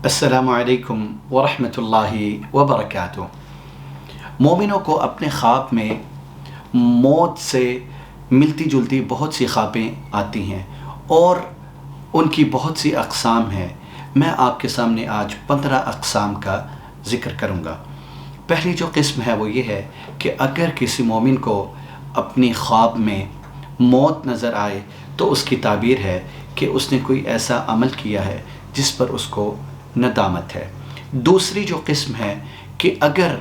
السلام علیکم ورحمۃ اللہ وبرکاتہ۔ مومنوں کو اپنے خواب میں موت سے ملتی جلتی بہت سی خوابیں آتی ہیں اور ان کی بہت سی اقسام ہیں۔ میں آپ کے سامنے آج 15 اقسام کا ذکر کروں گا۔ پہلی جو قسم ہے وہ یہ ہے کہ اگر کسی مومن کو اپنی خواب میں موت نظر آئے تو اس کی تعبیر ہے کہ اس نے کوئی ایسا عمل کیا ہے جس پر اس کو ندامت ہے۔ دوسری جو قسم ہے کہ اگر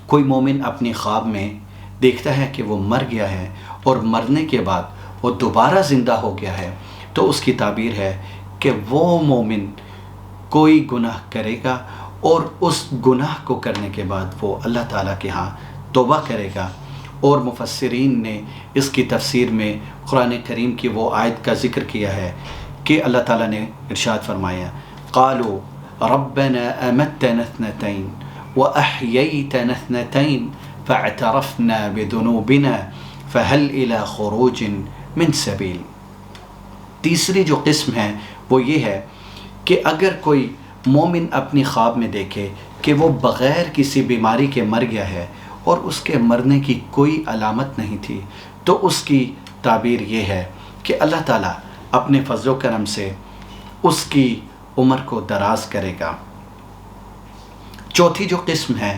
کوئی مومن اپنی خواب میں دیکھتا ہے کہ وہ مر گیا ہے اور مرنے کے بعد وہ دوبارہ زندہ ہو گیا ہے تو اس کی تعبیر ہے کہ وہ مومن کوئی گناہ کرے گا اور اس گناہ کو کرنے کے بعد وہ اللہ تعالیٰ کے ہاں توبہ کرے گا۔ اور مفسرین نے اس کی تفسیر میں قرآن کریم کی وہ آیت کا ذکر کیا ہے کہ اللہ تعالیٰ نے ارشاد فرمایا قالوا ربنا امتنا اثنتين واحييتنا اثنتين فاعترفنا بذنوبنا فهل الى خروج من سبيل۔ تیسری جو قسم ہے وہ یہ ہے کہ اگر کوئی مومن اپنی خواب میں دیکھے کہ وہ بغیر کسی بیماری کے مر گیا ہے اور اس کے مرنے کی کوئی علامت نہیں تھی تو اس کی تعبیر یہ ہے کہ اللہ تعالیٰ اپنے فضل و کرم سے اس کی عمر کو دراز کرے گا۔ چوتھی جو قسم ہے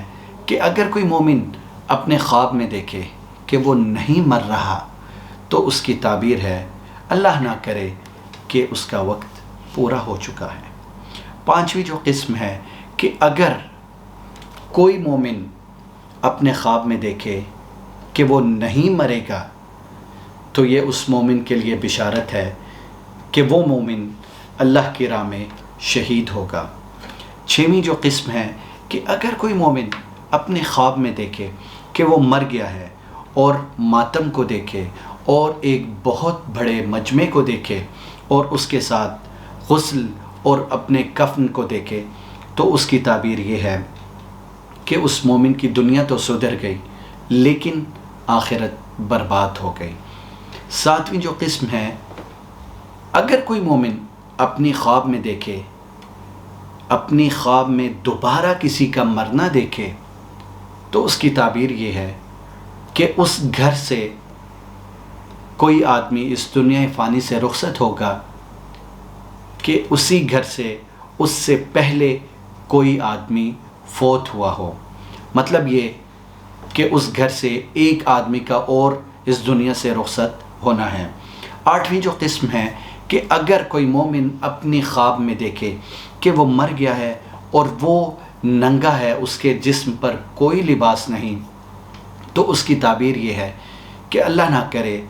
کہ اگر کوئی مومن اپنے خواب میں دیکھے کہ وہ نہیں مر رہا تو اس کی تعبیر ہے اللہ نہ کرے کہ اس کا وقت پورا ہو چکا ہے۔ پانچویں جو قسم ہے کہ اگر کوئی مومن اپنے خواب میں دیکھے کہ وہ نہیں مرے گا تو یہ اس مومن کے لیے بشارت ہے کہ وہ مومن اللہ کی راہ میں شہید ہوگا۔ چھویں جو قسم ہے کہ اگر کوئی مومن اپنے خواب میں دیکھے کہ وہ مر گیا ہے اور ماتم کو دیکھے اور ایک بہت بڑے مجمع کو دیکھے اور اس کے ساتھ غسل اور اپنے کفن کو دیکھے تو اس کی تعبیر یہ ہے کہ اس مومن کی دنیا تو سدھر گئی لیکن آخرت برباد ہو گئی۔ ساتویں جو قسم ہے اگر کوئی مومن اپنی خواب میں دیکھے اپنی خواب میں دوبارہ کسی کا مرنا دیکھے تو اس کی تعبیر یہ ہے کہ اس گھر سے کوئی آدمی اس دنیا فانی سے رخصت ہوگا کہ اسی گھر سے اس سے پہلے کوئی آدمی فوت ہوا ہو۔ مطلب یہ کہ اس گھر سے ایک آدمی کا اور اس دنیا سے رخصت ہونا ہے۔ آٹھویں جو قسم ہے کہ اگر کوئی مومن اپنی خواب میں دیکھے کہ وہ مر گیا ہے اور وہ ننگا ہے، اس کے جسم پر کوئی لباس نہیں تو اس کی تعبیر یہ ہے کہ اللہ نہ کرے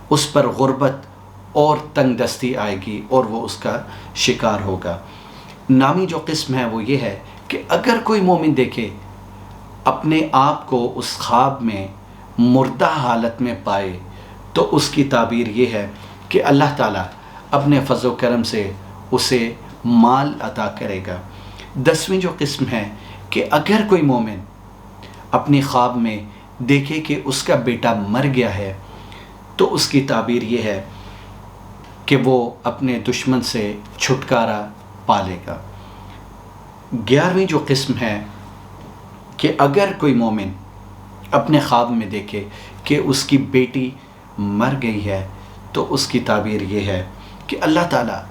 اس پر غربت اور تنگ دستی آئے گی اور وہ اس کا شکار ہوگا۔ نامی جو قسم ہے وہ یہ ہے کہ اگر کوئی مومن دیکھے اپنے آپ کو اس خواب میں مردہ حالت میں پائے تو اس کی تعبیر یہ ہے کہ اللہ تعالیٰ اپنے فضل و کرم سے اسے مال عطا کرے گا۔ 10ویں جو قسم ہے کہ اگر کوئی مومن اپنی خواب میں دیکھے کہ اس کا بیٹا مر گیا ہے تو اس کی تعبیر یہ ہے کہ وہ اپنے دشمن سے چھٹکارا پالے گا۔ 11ویں جو قسم ہے کہ اگر کوئی مومن اپنے خواب میں دیکھے کہ اس کی بیٹی مر گئی ہے تو اس کی تعبیر یہ ہے کہ اللہ تعالیٰ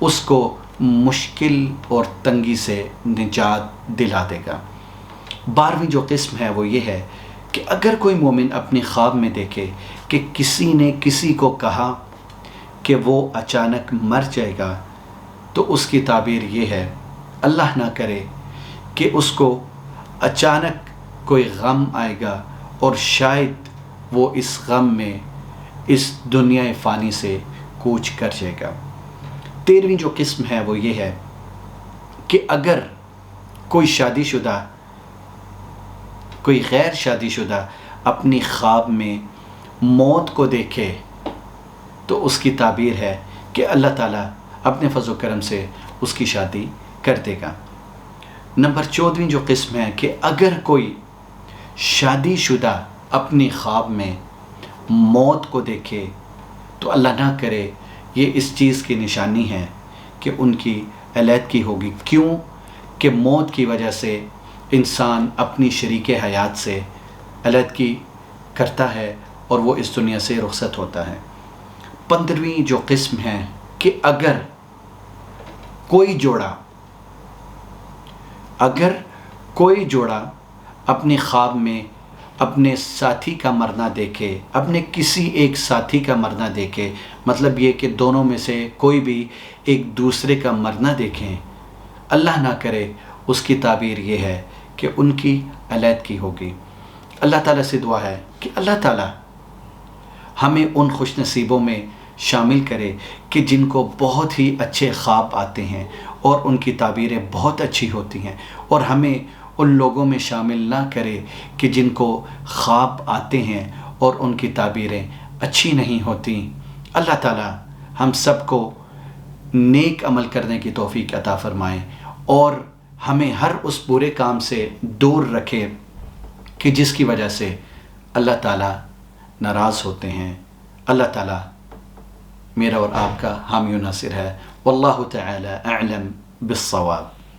اس کو مشکل اور تنگی سے نجات دلا دے گا۔ 12ویں جو قسم ہے وہ یہ ہے کہ اگر کوئی مومن اپنی خواب میں دیکھے کہ کسی نے کسی کو کہا کہ وہ اچانک مر جائے گا تو اس کی تعبیر یہ ہے اللہ نہ کرے کہ اس کو اچانک کوئی غم آئے گا اور شاید وہ اس غم میں اس دنیا فانی سے کوچ کر جائے گا۔ 13ویں جو قسم ہے وہ یہ ہے کہ اگر کوئی شادی شدہ کوئی غیر شادی شدہ اپنی خواب میں موت کو دیکھے تو اس کی تعبیر ہے کہ اللہ تعالیٰ اپنے فضل و کرم سے اس کی شادی کر دے گا۔ نمبر 14ویں جو قسم ہے کہ اگر کوئی شادی شدہ اپنی خواب میں موت کو دیکھے تو اللہ نہ کرے یہ اس چیز کی نشانی ہے کہ ان کی علیحدگی ہوگی۔ کیوں؟ کہ موت کی وجہ سے انسان اپنی شریک حیات سے علیحدگی کرتا ہے اور وہ اس دنیا سے رخصت ہوتا ہے۔ 15ویں جو قسم ہے کہ اگر کوئی جوڑا اپنے خواب میں اپنے ساتھی کا مرنا دیکھے، اپنے کسی ایک ساتھی کا مرنا دیکھے، مطلب یہ کہ دونوں میں سے کوئی بھی ایک دوسرے کا مرنا دیکھیں، اللہ نہ کرے اس کی تعبیر یہ ہے کہ ان کی علیحدگی ہوگی۔ اللہ تعالیٰ سے دعا ہے کہ اللہ تعالیٰ ہمیں ان خوش نصیبوں میں شامل کرے کہ جن کو بہت ہی اچھے خواب آتے ہیں اور ان کی تعبیریں بہت اچھی ہوتی ہیں، اور ہمیں ان لوگوں میں شامل نہ کرے کہ جن کو خواب آتے ہیں اور ان کی تعبیریں اچھی نہیں ہوتی۔ اللہ تعالیٰ ہم سب کو نیک عمل کرنے کی توفیق عطا فرمائیں اور ہمیں ہر اس برے کام سے دور رکھے کہ جس کی وجہ سے اللہ تعالیٰ ناراض ہوتے ہیں۔ اللہ تعالیٰ میرا اور آپ کا حامی و ناصر ہے۔ واللہ تعالی اعلم بالصواب۔